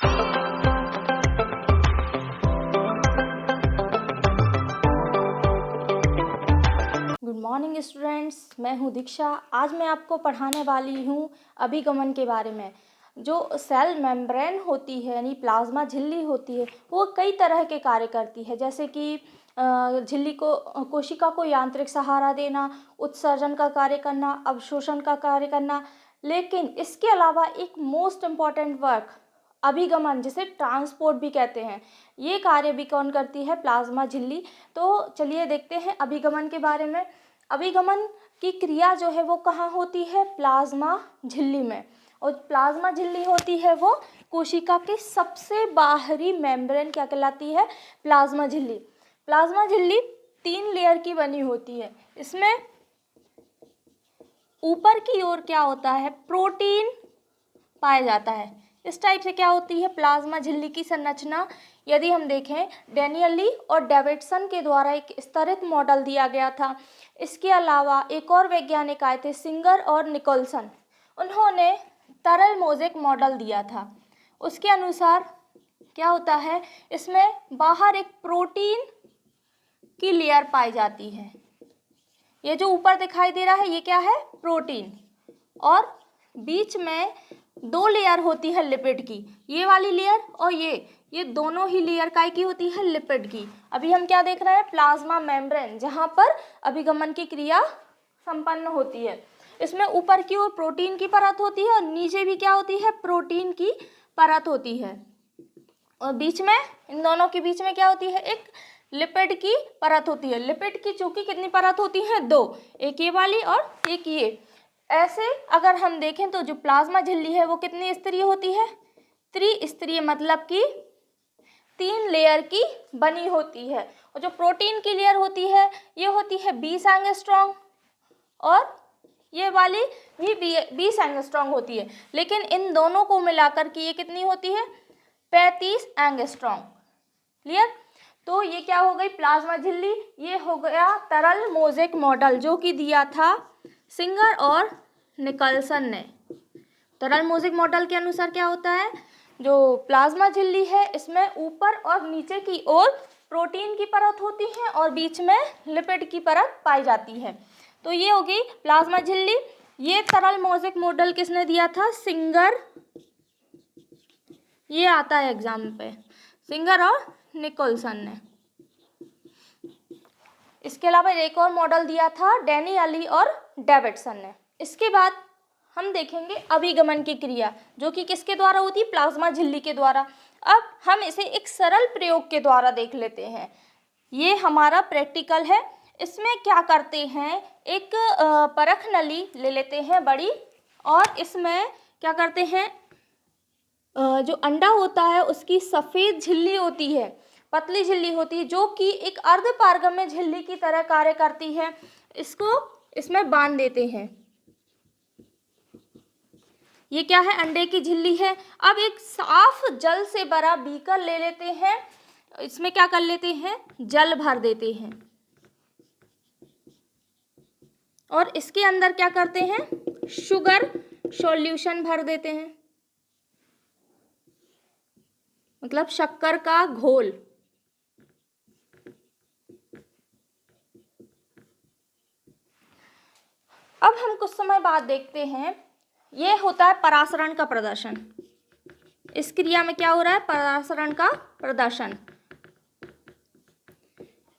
Good morning students, मैं हूं दीक्षा। आज मैं आपको पढ़ाने वाली हूं अभिगमन के बारे में। जो सेल मेम्ब्रेन होती है यानी प्लाज्मा झिल्ली होती है, वो कई तरह के कार्य करती है, जैसे कि झिल्ली को कोशिका को यांत्रिक सहारा देना, उत्सर्जन का कार्य करना, अवशोषण का कार्य करना। लेकिन इसके अलावा एक मोस्ट इम्पॉर्टेंट वर्क अभिगमन, जिसे ट्रांसपोर्ट भी कहते हैं, ये कार्य भी कौन करती है? प्लाज्मा झिल्ली। तो चलिए देखते हैं अभिगमन के बारे में। अभिगमन की क्रिया जो है वो कहाँ होती है? प्लाज्मा झिल्ली में। और प्लाज्मा झिल्ली होती है वो कोशिका के सबसे बाहरी मेम्ब्रेन क्या कहलाती है? प्लाज्मा झिल्ली। प्लाज्मा झिल्ली 3 लेयर की बनी होती है। इसमें ऊपर की ओर क्या होता है? प्रोटीन पाया जाता है। इस टाइप से क्या होती है प्लाज्मा झिल्ली की संरचना? यदि हम देखें, डेनियली और डेविडसन के द्वारा एक स्तरित मॉडल दिया गया था। इसके अलावा एक और वैज्ञानिक आए थे, सिंगर और निकोलसन। उन्होंने तरल मोज़ेक मॉडल दिया था। उसके अनुसार क्या होता है? इसमें बाहर एक प्रोटीन की लेयर पाई जाती है। ये जो ऊपर दिखाई दे रहा है ये क्या है? प्रोटीन। और बीच में 2 लेयर होती है लिपिड की, ये वाली लेयर और ये दोनों ही लेयर काय की होती है? लिपिड की। अभी हम क्या देख रहे हैं? प्लाज्मा मेम्ब्रेन, जहाँ पर अभिगमन की क्रिया संपन्न होती है। इसमें ऊपर की ओर प्रोटीन की परत होती है और नीचे भी क्या होती है? प्रोटीन की परत होती है। और बीच में, इन दोनों के बीच में क्या होती है? एक लिपिड की परत होती है। लिपिड की चूंकि कितनी परत होती है? 2, एक ये वाली और एक ये। ऐसे अगर हम देखें तो जो प्लाज्मा झिल्ली है वो कितनी स्तरीय होती है? त्रिस्तरीय, मतलब कि 3 लेयर की बनी होती है। और जो प्रोटीन की लेयर होती है ये होती है 20 एंगस्ट्रॉम और ये वाली भी 20 एंगस्ट्रॉम होती है। लेकिन इन दोनों को मिलाकर के ये कितनी होती है? 35 एंगस्ट्रॉम। क्लियर? तो ये क्या हो गई? प्लाज्मा झिल्ली। ये हो गया तरल मोज़ेक मॉडल, जो कि दिया था सिंगर और निकोलसन ने। तरल मोज़ेक मॉडल के अनुसार क्या होता है? जो प्लाज्मा झिल्ली है इसमें ऊपर और नीचे की ओर प्रोटीन की परत होती है और बीच में लिपिड की परत पाई जाती है। तो ये होगी प्लाज्मा झिल्ली। ये तरल मोज़ेक मॉडल किसने दिया था? सिंगर। ये आता है एग्जाम पे, सिंगर और निकोलसन ने। इसके अलावा एक और मॉडल दिया था डेनियली और डेविडसन ने। इसके बाद हम देखेंगे अभिगमन की क्रिया, जो कि किसके द्वारा होती है? प्लाज्मा झिल्ली के द्वारा। अब हम इसे एक सरल प्रयोग के द्वारा देख लेते हैं। ये हमारा प्रैक्टिकल है। इसमें क्या करते हैं? एक परख नली ले लेते हैं बड़ी, और इसमें क्या करते हैं? जो अंडा होता है उसकी सफ़ेद झिल्ली होती है, पतली झिल्ली होती है, जो कि एक अर्धपारगम्य झिल्ली की तरह कार्य करती है। इसको इसमें बांध देते हैं। ये क्या है? अंडे की झिल्ली है। अब एक साफ जल से भरा बीकर ले लेते हैं। इसमें क्या कर लेते हैं? जल भर देते हैं और इसके अंदर क्या करते हैं? शुगर सॉल्यूशन भर देते हैं, मतलब शक्कर का घोल। अब हम कुछ समय बाद देखते हैं, ये होता है परासरण का प्रदर्शन। इस क्रिया में क्या हो रहा है? परासरण का प्रदर्शन।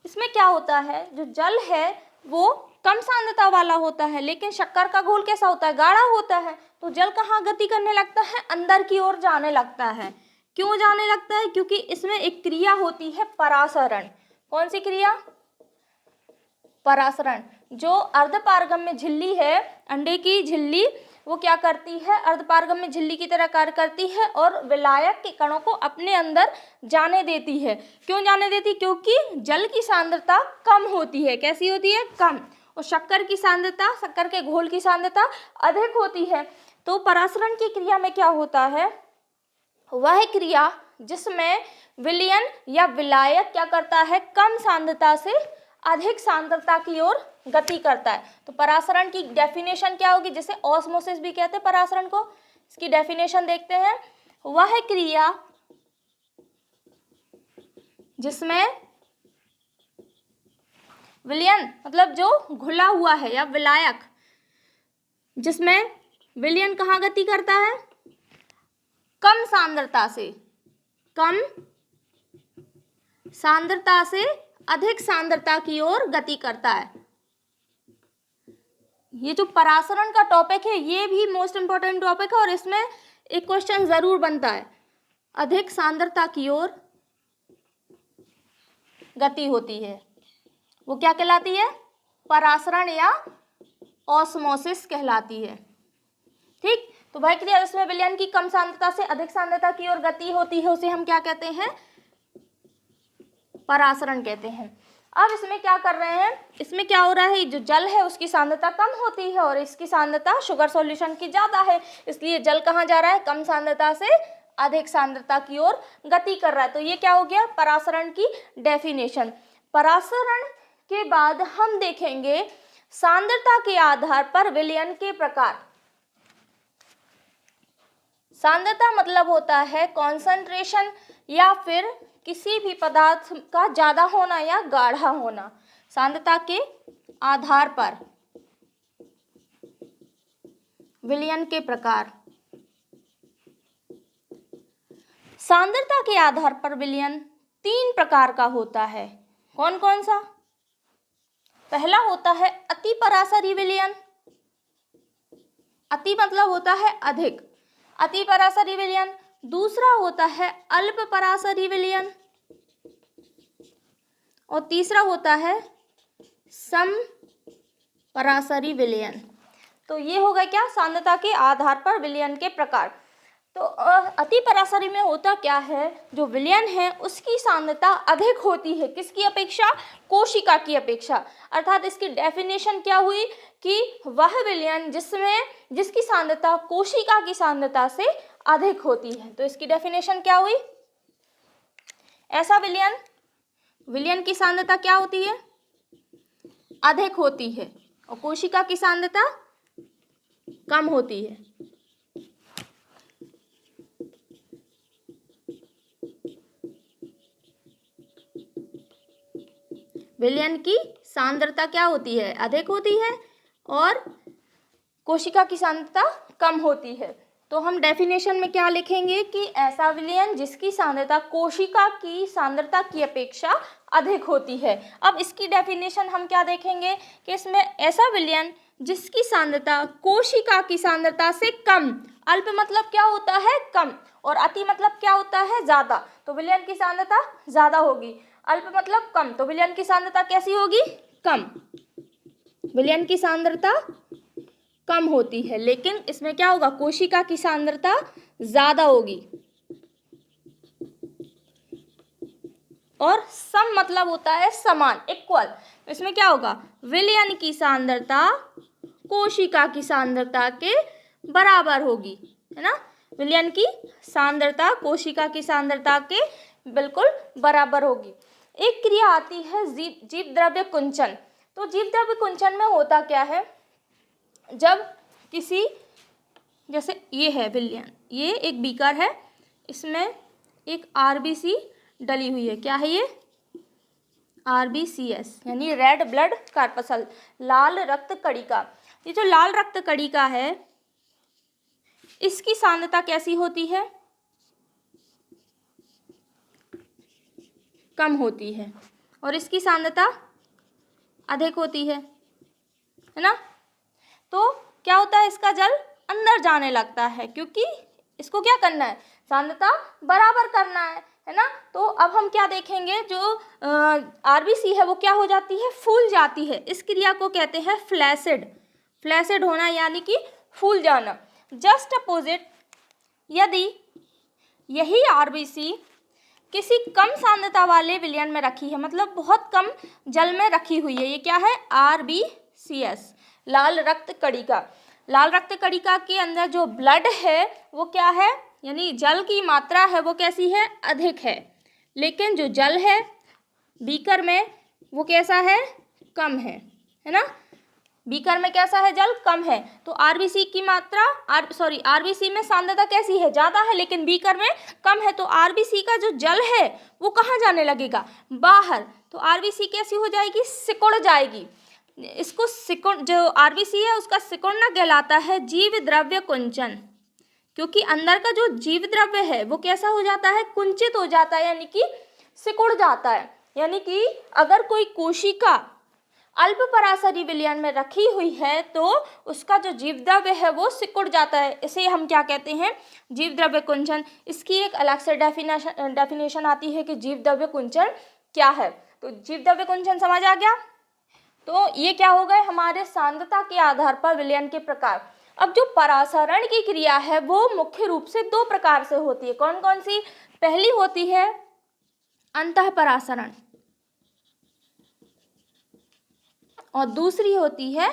इसमें क्या होता है? जो जल है वो कम सांद्रता वाला होता है, लेकिन शक्कर का घोल कैसा होता है? गाढ़ा होता है। तो जल कहाँ गति करने लगता है? अंदर की ओर जाने लगता है। क्यों जाने लगता है? क्योंकि इसमें एक क्रिया होती है परासरण। कौन सी क्रिया? परासरण। जो अर्धपारगम्य झिल्ली है, अंडे की झिल्ली, वो क्या करती है? अर्धपारगम्य झिल्ली की तरह कार्य करती है और विलायक के कणों को अपने अंदर जाने देती है। क्यों जाने देती? क्योंकि जल की सांद्रता कम होती है। कैसी होती है? कम। और शक्कर की सांद्रता, शक्कर के घोल की सांद्रता अधिक होती है। तो परासरण की क्रिया में क्या होता है? वह क्रिया जिसमें विलयन या विलायक क्या करता है? कम सांद्रता से अधिक सांद्रता की ओर गति करता है। तो परासरण की डेफिनेशन क्या होगी? जिसे ऑस्मोसिस भी कहते हैं परासरण को। इसकी डेफिनेशन देखते हैं। वह क्रिया जिसमें विलयन मतलब जो घुला हुआ है या विलायक, जिसमें विलयन कहाँ गति करता है? कम सांद्रता से, कम सांद्रता से अधिक सांद्रता की ओर गति करता है। ये जो परासरण का टॉपिक है ये भी मोस्ट इंपॉर्टेंट टॉपिक है और इसमें एक क्वेश्चन जरूर बनता है। अधिक सांद्रता की ओर गति होती है वो क्या कहलाती है? परासरण या ऑस्मोसिस कहलाती है। ठीक, तो भाई क्लियर, इसमें विलयन की कम सांद्रता से अधिक सांद्रता की ओर गति होती है, उसे हम क्या कहते हैं? परासरण कहते हैं। अब इसमें क्या कर रहे हैं, इसमें क्या हो रहा है, जो जल है उसकी सांद्रता कम होती है और इसकी सांद्रता शुगर सॉल्यूशन की ज्यादा है, इसलिए जल कहाँ जा रहा है? कम सांद्रता से अधिक सांद्रता की ओर गति कर रहा है। तो ये क्या हो गया? परासरण की डेफिनेशन। परासरण के बाद हम देखेंगे सांद्रता के आधार पर विलयन के प्रकार। सांद्रता मतलब होता है कॉन्सेंट्रेशन या फिर किसी भी पदार्थ का ज्यादा होना या गाढ़ा होना। सांद्रता के आधार पर विलयन के प्रकार। सांद्रता के आधार पर विलयन 3 प्रकार का होता है। कौन कौन सा? पहला होता है अति परासरी विलयन। अति मतलब होता है अधिक, अति परासरी विलयन। दूसरा होता है अल्प परासरी विलयन और तीसरा होता है सम परासरी विलयन। तो ये हो गया क्या? सांद्रता के आधार पर विलयन के प्रकार। तो अति परासरी में होता क्या है, जो विलयन है उसकी सांद्रता अधिक होती है, किसकी अपेक्षा? कोशिका की अपेक्षा। अर्थात इसकी डेफिनेशन क्या हुई कि वह विलयन जिसकी सांद्रता कोशिका की सांद्रता से अधिक होती है। तो इसकी डेफिनेशन क्या हुई? ऐसा विलयन की सांद्रता क्या होती है? अधिक होती है और कोशिका की सांद्रता कम होती है। विलयन की सांद्रता क्या होती है? अधिक होती है और कोशिका की सांद्रता कम होती है। तो हम डेफिनेशन में क्या लिखेंगे कि ऐसा विलयन जिसकी सांद्रता कोशिका की सांद्रता की अपेक्षा अधिक होती है। अब इसकी डेफिनेशन हम क्या देखेंगे कि इसमें ऐसा विलयन जिसकी सांद्रता कोशिका की सांद्रता से कम, अल्प मतलब क्या होता है? कम, और अति मतलब क्या होता है? ज्यादा। तो विलयन की सांद्रता ज्यादा होगी, अल्प मतलब कम, तो विलयन की सांद्रता कैसी होगी? कम। विलयन की सांद्रता कम होती है, लेकिन इसमें क्या होगा? कोशिका की सांद्रता ज्यादा होगी। और सम मतलब होता है समान, इक्वल। इसमें क्या होगा? विलयन की सांद्रता कोशिका की सांद्रता के बराबर होगी, है ना? विलयन की सांद्रता कोशिका की सांद्रता के बिल्कुल बराबर होगी। एक क्रिया आती है जीव द्रव्य कुंचन। तो जीव द्रव्य कुंचन में होता क्या है, जब किसी, जैसे ये है विलयन, ये एक बीकर है, इसमें एक आरबीसी डली हुई है। क्या है ये? आरबीसीएस यानी रेड ब्लड कार्पसल, लाल रक्त कणिका। ये जो लाल रक्त कणिका है इसकी सांद्रता कैसी होती है? कम होती है और इसकी सांद्रता अधिक होती है ना? तो क्या होता है? इसका जल अंदर जाने लगता है क्योंकि इसको क्या करना है? सांद्रता बराबर करना है ना? तो अब हम क्या देखेंगे, जो आरबीसी है वो क्या हो जाती है? फूल जाती है। इस क्रिया को कहते हैं फ्लैसिड। फ्लैसिड होना यानी कि फूल जाना। जस्ट अपोजिट, यदि यही आरबीसी किसी कम सांद्रता वाले विलयन में रखी है, मतलब बहुत कम जल में रखी हुई है, ये क्या है? आरबीसीएस, लाल रक्त कणिका। लाल रक्त कणिका के अंदर जो ब्लड है वो क्या है, यानी जल की मात्रा है वो कैसी है? अधिक है। लेकिन जो जल है बीकर में वो कैसा है? कम है ना? बीकर में कैसा है जल, कम है, तो आरबीसी की मात्रा आरबीसी में सांद्रता कैसी है, ज़्यादा है, लेकिन बीकर में कम है, तो आरबीसी का जो जल है वो कहाँ जाने लगेगा, बाहर। तो आरबीसी कैसी हो जाएगी, सिकुड़ जाएगी। इसको सिकुड़, जो आरबीसी है उसका सिकुड़ना कहलाता है जीव द्रव्य कुंचन, क्योंकि अंदर का जो जीव द्रव्य है वो कैसा हो जाता है, कुंचित हो जाता है, यानी कि सिकुड़ जाता है। यानी कि अगर कोई कोशिका अल्प पराशरी विलयन में रखी हुई है तो उसका जो जीवद्रव्य है वो सिकुड़ जाता है, इसे हम क्या कहते हैं, जीवद्रव्य कुंचन। इसकी एक अलग से डेफिनेशन आती है कि जीवद्रव्य कुंचन क्या है। तो जीवद्रव्य कुंचन समझ आ गया। तो ये क्या हो गए हमारे सांद्रता के आधार पर विलयन के प्रकार। अब जो परासरण की क्रिया है वो मुख्य रूप से दो प्रकार से होती है। कौन कौन सी, पहली होती है अंतःपरासरण और दूसरी होती है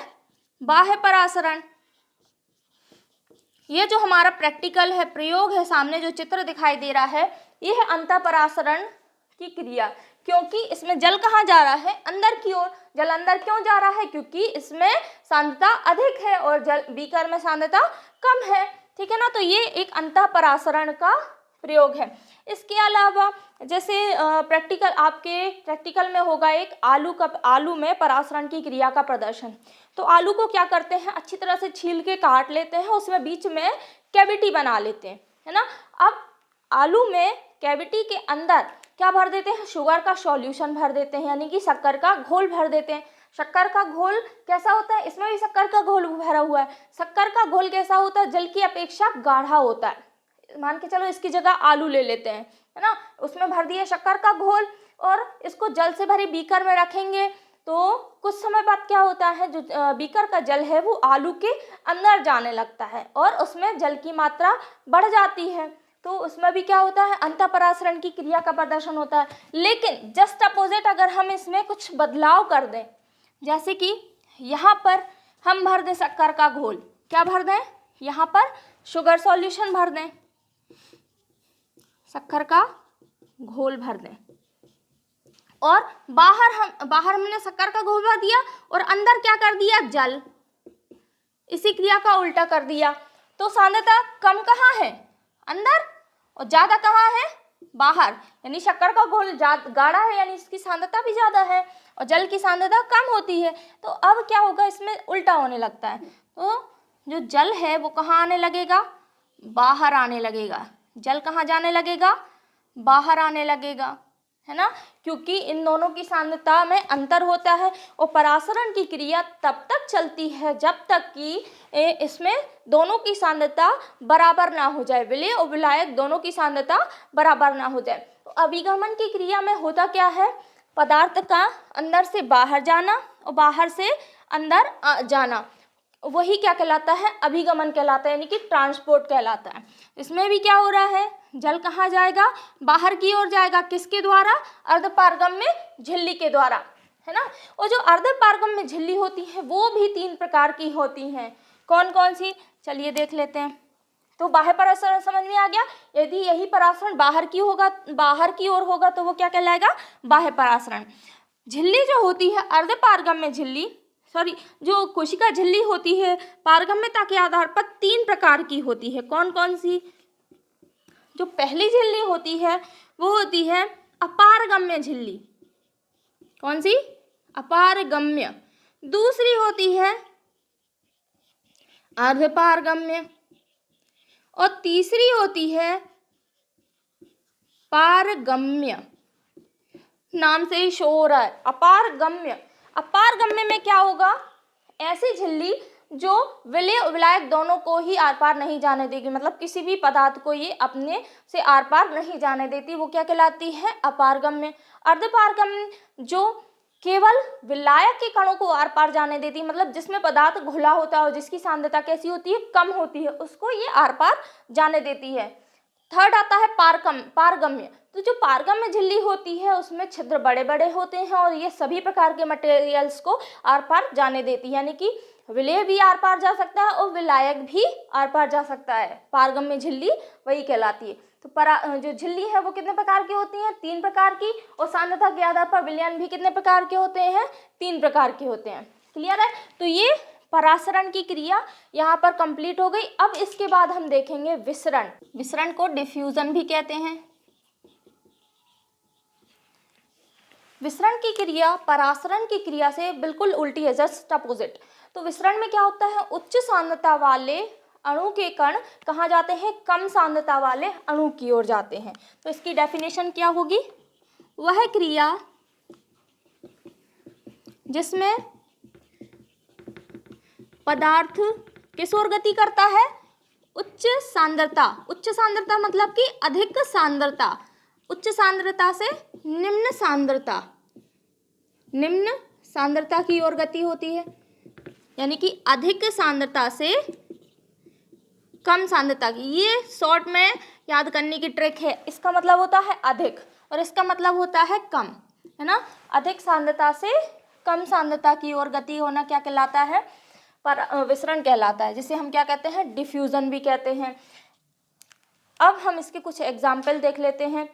बाह्य परासरण। ये जो हमारा प्रैक्टिकल है, प्रयोग है, सामने जो चित्र दिखाई दे रहा है, ये है अंतःपरासरण की क्रिया, क्योंकि इसमें जल कहाँ जा रहा है, अंदर की ओर। जल अंदर क्यों जा रहा है, क्योंकि इसमें सांद्रता अधिक है और जल बीकर में सांद्रता कम है, ठीक है ना। तो ये एक अंतःपरासरण का प्रयोग है। इसके अलावा जैसे प्रैक्टिकल में होगा एक आलू में परासरण की क्रिया का प्रदर्शन। तो आलू को क्या करते हैं, अच्छी तरह से छील के काट लेते हैं, उसमें बीच में कैविटी बना लेते हैं, है ना। अब आलू में कैविटी के अंदर क्या भर देते हैं, शुगर का सॉल्यूशन भर देते हैं, यानी कि शक्कर का घोल भर देते हैं। शक्कर का घोल कैसा होता है, इसमें भी शक्कर का घोल भरा हुआ है। शक्कर का घोल कैसा होता है, जल की अपेक्षा गाढ़ा होता है। मान के चलो इसकी जगह आलू ले लेते हैं, है ना, उसमें भर दिया शक्कर का घोल और इसको जल से भरे बीकर में रखेंगे, तो कुछ समय बाद क्या होता है, जो बीकर का जल है वो आलू के अंदर जाने लगता है और उसमें जल की मात्रा बढ़ जाती है। तो उसमें भी क्या होता है, अंतःपरासरण की क्रिया का प्रदर्शन होता है। लेकिन जस्ट अपोजिट अगर हम इसमें कुछ बदलाव कर दें, जैसे कि यहाँ पर हम भर दें शक्कर का घोल, क्या भर दें, यहाँ पर शुगर सॉल्यूशन भर दें, शक्कर का घोल भर दें, और बाहर हमने शक्कर का घोल भर दिया और अंदर क्या कर दिया, जल। इसी क्रिया का उल्टा कर दिया, तो सांद्रता कम कहाँ है, अंदर, और ज्यादा कहाँ है, बाहर। यानी शक्कर का घोल गाढ़ा है, यानी इसकी सांद्रता भी ज्यादा है और जल की सांद्रता कम होती है। तो अब क्या होगा, इसमें उल्टा होने लगता है। तो जो जल है वो कहाँ आने लगेगा, बाहर आने लगेगा। जल कहाँ जाने लगेगा, बाहर आने लगेगा, है ना, क्योंकि इन दोनों की सांद्रता में अंतर होता है। और परासरण की क्रिया तब तक चलती है जब तक कि इसमें दोनों की सांद्रता बराबर ना हो जाए, विलेय और विलायक दोनों की सांद्रता बराबर ना हो जाए। तो अभिगमन की क्रिया में होता क्या है, पदार्थ का अंदर से बाहर जाना और बाहर से अंदर जाना, वही क्या कहलाता है, अभिगमन कहलाता है, यानी कि ट्रांसपोर्ट कहलाता है। इसमें भी क्या हो रहा है, जल कहाँ जाएगा, बाहर की ओर जाएगा, किसके द्वारा, अर्धपारगम्य झिल्ली के द्वारा, है ना। और जो अर्धपारगम्य झिल्ली होती है वो भी 3 प्रकार की होती हैं। कौन कौन सी, चलिए देख लेते हैं। तो बाह्य परासरण समझ में आ गया। यदि यही परासरण बाहर की ओर होगा तो वो क्या कहलाएगा, बाह्य परासरण। झिल्ली जो होती है अर्धपारगम्य झिल्ली, जो कोशिका झिल्ली होती है पारगम्यता के आधार पर 3 प्रकार की होती है। कौन कौन सी, जो पहली झिल्ली होती है वो होती है अपारगम्य झिल्ली। कौन सी, अपारगम्य। दूसरी होती है अर्धपारगम्य और तीसरी होती है पारगम्य। नाम से ही शो हो रहा है, अपारगम्य। अपारगम्य में क्या होगा, ऐसी झिल्ली जो विलेय विलायक दोनों को ही आर पार नहीं जाने देगी, मतलब किसी भी पदार्थ को ये अपने से आर पार नहीं जाने देती, वो क्या कहलाती है, अपारगम्य। अर्धपारगम्य जो केवल विलायक के कणों को आर पार जाने देती, मतलब जिसमें पदार्थ घुला होता है और जिसकी सांद्रता कैसी होती है, कम होती है, उसको ये आर पार जाने देती है। थर्ड आता है पारगम्य। तो जो पारगम्य झिल्ली होती है उसमें छिद्र बड़े बड़े होते हैं और ये सभी प्रकार के मटेरियल्स को आर पार जाने देती है, यानी कि विलेय भी आर पार जा सकता है और विलायक भी आर पार जा सकता है। पारगम्य झिल्ली वही कहलाती है। तो जो झिल्ली है वो कितने प्रकार की होती हैं, 3 प्रकार की, और सांद्रता के आधार पर विलयन भी कितने प्रकार के होते हैं, 3 प्रकार के होते हैं। क्लियर है। तो ये परासरण की क्रिया यहाँ पर कंप्लीट हो गई। अब इसके बाद हम देखेंगे विसरण। विसरण को डिफ्यूजन भी कहते हैं। विसरण की क्रिया परासरण की क्रिया से बिल्कुल उल्टी है, जस्ट अपोजिट। तो विसरण में क्या होता है, उच्च सांद्रता वाले अणु के कण कहाँ जाते हैं, कम सांद्रता वाले अणु की ओर जाते हैं। तो इसकी डेफिनेशन क्या होगी, वह क्रिया जिसमें पदार्थ किस ओर गति करता है, उच्च सांद्रता। उच्च सांद्रता मतलब कि अधिक सांद्रता, उच्च सांद्रता से निम्न सांद्रता, निम्न सांद्रता की ओर गति होती है, यानी कि अधिक सांद्रता से कम सांद्रता की। ये शॉर्ट में याद करने की ट्रिक है। इसका मतलब होता है अधिक और इसका मतलब होता है कम, है ना। अधिक सांद्रता से कम सांद्रता की ओर गति होना क्या कहलाता है, पर विसरण कहलाता है, जिसे हम क्या कहते हैं, डिफ्यूजन भी कहते हैं। अब हम इसके कुछ एग्जाम्पल देख लेते हैं।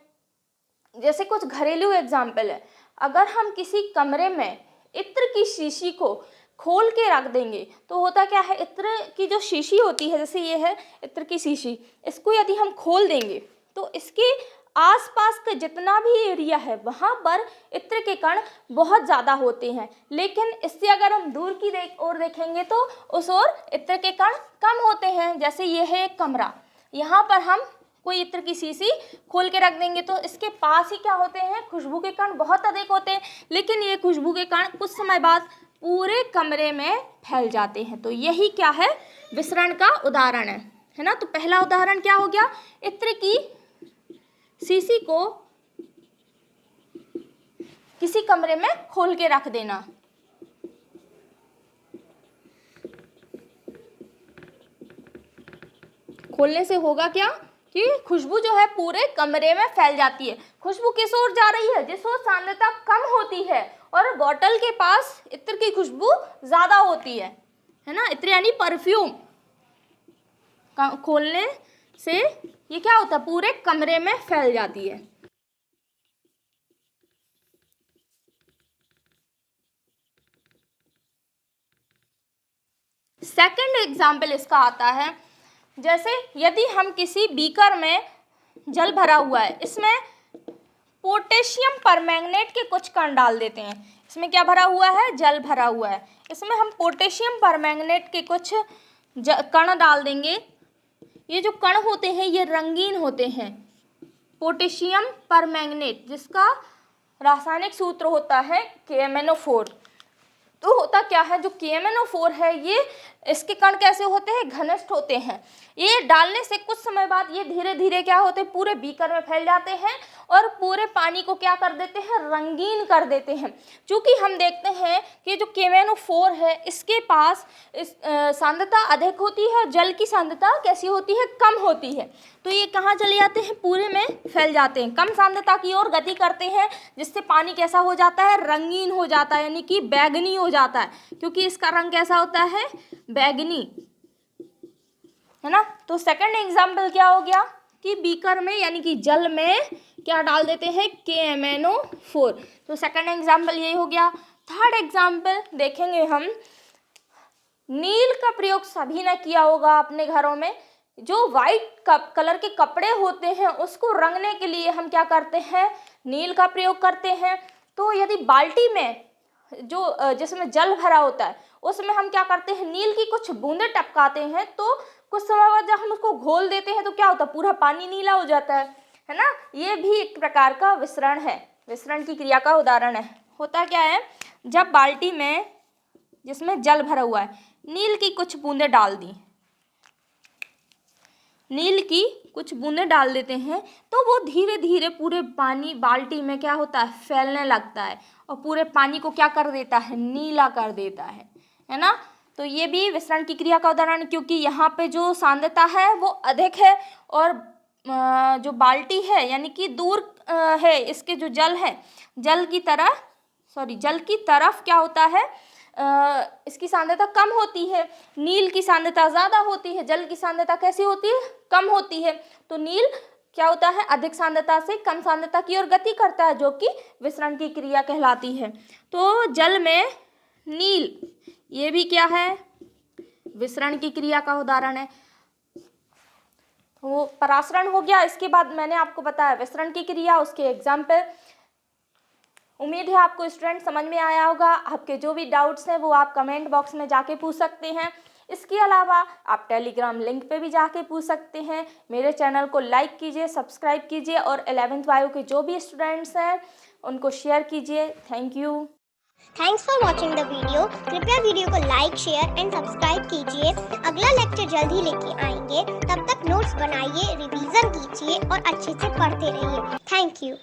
जैसे कुछ घरेलू एग्जाम्पल है। अगर हम किसी कमरे में इत्र की शीशी को खोल के रख देंगे तो होता क्या है, इत्र की जो शीशी होती है, जैसे ये है इत्र की शीशी, इसको यदि हम खोल देंगे तो इसके आसपास का जितना भी एरिया है वहाँ पर इत्र के कण बहुत ज़्यादा होते हैं। लेकिन इससे अगर हम दूर की ओर देखेंगे तो उस ओर इत्र के कण कम होते हैं। जैसे ये है एक कमरा, यहाँ पर हम कोई इत्र की शीशी खोल के रख देंगे तो इसके पास ही क्या होते हैं, खुशबू के कण बहुत अधिक होते हैं। लेकिन ये खुशबू के कण कुछ समय बाद पूरे कमरे में फैल जाते हैं। तो यही क्या है, विसरण का उदाहरण है ना। तो पहला उदाहरण क्या हो गया, इत्र की शीशी को किसी कमरे में खोल के रख देना। खोलने से होगा क्या कि खुशबू जो है पूरे कमरे में फैल जाती है। खुशबू किस ओर जा रही है, जिस ओर सांद्रता कम होती है और बॉटल के पास इत्र की खुशबू ज्यादा होती है ना। इत्र यानी परफ्यूम। खोलने से ये क्या होता है, पूरे कमरे में फैल जाती है। सेकंड एग्जाम्पल इसका आता है, जैसे यदि हम किसी बीकर में जल भरा हुआ है, इसमें पोटेशियम परमैंगनेट के कुछ कण डाल देते हैं। इसमें क्या भरा हुआ है, जल भरा हुआ है, इसमें हम पोटेशियम परमैंगनेट के कुछ कण डाल देंगे। ये जो कण होते हैं ये रंगीन होते हैं। पोटेशियम परमैंगनेट जिसका रासायनिक सूत्र होता है KMnO4। तो होता क्या है, जो KMnO4 है ये, इसके कण कैसे होते हैं, घनिष्ठ होते हैं। ये डालने से कुछ समय बाद ये धीरे धीरे क्या होते हैं, पूरे बीकर में फैल जाते हैं और पूरे पानी को क्या कर देते हैं, रंगीन कर देते हैं। क्योंकि हम देखते हैं कि जो KMnO4 है इसके पास सांद्रता अधिक होती है और जल की सांद्रता कैसी होती है, कम होती है। तो ये कहाँ चले जाते हैं, पूरे में फैल जाते हैं, कम सांद्रता की ओर गति करते हैं, जिससे पानी कैसा हो जाता है, रंगीन हो जाता है, यानी कि बैंगनी हो जाता है। क्योंकि इसका रंग कैसा होता है, बैंगनी, है ना। तो सेकंड एग्जाम्पल क्या हो गया कि बीकर में यानी कि जल में क्या डाल देते हैं, KMnO4। तो सेकंड एग्जाम्पल यही हो गया। थर्ड एग्जाम्पल देखेंगे हम, नील का प्रयोग सभी ने किया होगा अपने घरों में। जो वाइट कलर के कपड़े होते हैं उसको रंगने के लिए हम क्या करते हैं, नील का प्रयोग करते हैं। तो यदि बाल्टी में जो जिसमें जल भरा होता है उसमें हम क्या करते हैं, नील की कुछ बूंदें टपकाते हैं, तो कुछ समय बाद जब हम उसको घोल देते हैं तो क्या होता है, पूरा पानी नीला हो जाता है ना। ये भी एक प्रकार का विसरण है, विसरण की क्रिया का उदाहरण है। होता क्या है, जब बाल्टी में जिसमें जल भरा हुआ है नील की कुछ बूंदें डाल दी, नील की कुछ बूंदें डाल देते हैं तो वो धीरे धीरे पूरे पानी बाल्टी में क्या होता है, फैलने लगता है और पूरे पानी को क्या कर देता है, नीला कर देता है ना। तो ये भी विसरण की क्रिया का उदाहरण, क्योंकि यहाँ पे जो सांद्रता है वो अधिक है और जो बाल्टी है यानी कि दूर है, इसके जो जल है, जल की तरफ क्या होता है, इसकी सांद्रता कम होती है, नील की सांद्रता ज़्यादा होती है, जल की सांद्रता कैसी होती है, कम होती है। तो नील क्या होता है, अधिक सांद्रता से कम सांद्रता की ओर गति करता है, जो कि विसरण की क्रिया कहलाती है। तो जल में नील, ये भी क्या है, विसरण की क्रिया का उदाहरण है। वो परासरण हो गया। इसके बाद मैंने आपको बताया विसरण की क्रिया, उसके एग्जाम्पल। उम्मीद है आपको स्टूडेंट समझ में आया होगा। आपके जो भी डाउट्स हैं वो आप कमेंट बॉक्स में जाके पूछ सकते हैं। इसके अलावा आप टेलीग्राम लिंक पे भी जाके पूछ सकते हैं। मेरे चैनल को लाइक कीजिए, सब्सक्राइब कीजिए और 11th वायु के जो भी स्टूडेंट्स हैं उनको शेयर कीजिए। Thank you. Thanks for watching the video. कृपया वीडियो को लाइक, शेयर एंड सब्सक्राइब कीजिए। अगला लेक्चर जल्द ही लेके आएंगे। तब तक नोट्स बनाइए, रिवीजन कीजिए और अच्छे से पढ़ते रहिए। Thank you.